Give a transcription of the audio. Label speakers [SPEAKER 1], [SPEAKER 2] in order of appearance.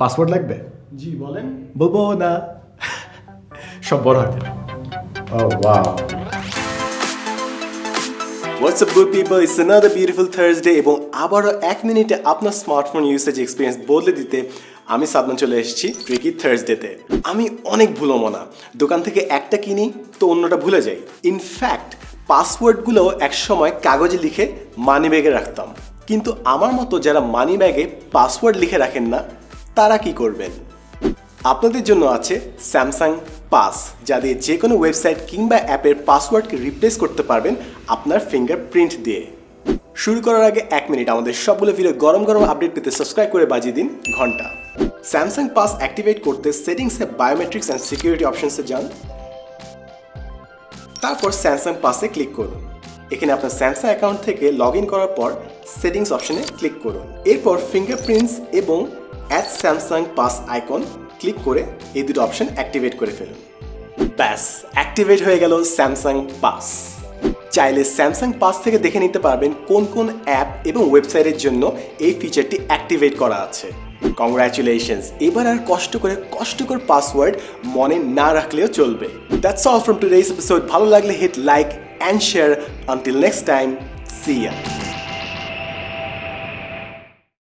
[SPEAKER 1] Password লাগবে?
[SPEAKER 2] জি বলেন।
[SPEAKER 1] বলবো না, সব বড় হাতের। Oh wow.
[SPEAKER 3] What's up good people, it's another beautiful Thursday এবং আবারও 1 মিনিটে আপনার স্মার্টফোন ইউসেজ এক্সপিরিয়েন্স বদলে দিতে আমি সাদমান চলে এসেছি ট্রিকি থার্সডেতে। আমি অনেক ভুলমনা, দোকান থেকে একটা কিনি তো অন্যটা ভুলে যাই। ইনফ্যাক্ট পাসওয়ার্ডগুলোও একসময় কাগজে লিখে মানি ব্যাগে রাখতাম, কিন্তু আমার মতো যারা মানি ব্যাগে পাসওয়ার্ড লিখে রাখেন না তারা কি করবেন? আপনাদের জন্য আছে স্যামসাং পাস, যা দিয়ে যে কোনো ওয়েবসাইট কিংবা অ্যাপের পাসওয়ার্ডকে রিপ্লেস করতে পারবেন আপনার ফিঙ্গারপ্রিন্ট দিয়ে। শুরু করার আগে 1 মিনিট আমাদের সবগুলো ভিডিও গরম গরম আপডেট পেতে সাবস্ক্রাইব করে বাজিয়ে দিন ঘন্টা। স্যামসাং পাস অ্যাক্টিভেট করতে সেটিংসে বায়োমেট্রিক্স অ্যান্ড সিকিউরিটি অপশনসে যান, তারপর স্যামসাং পাসে ক্লিক করুন। এখানে আপনার স্যামসাং অ্যাকাউন্ট থেকে লগ ইন করার পর সেটিংস অপশনে ক্লিক করুন। এরপর ফিঙ্গারপ্রিন্টস এবং add Samsung pass icon click করে এই দুটো অপশন অ্যাক্টিভেট করে ফেলুন। ব্যাস, অ্যাক্টিভেট হয়ে গেল স্যামসাং পাস। চাইলে স্যামসাং পাস থেকে দেখে নিতে পারবেন কোন কোন অ্যাপ এবং ওয়েবসাইটের জন্য এই ফিচারটি অ্যাক্টিভেট করা আছে। কংগ্রাচুলেশনস, এবার আর কষ্টকর পাসওয়ার্ড মনে না রাখলেও চলবে। That's all from today's episode. ভালো লাগলে hit like and share. Until next time, see yeah.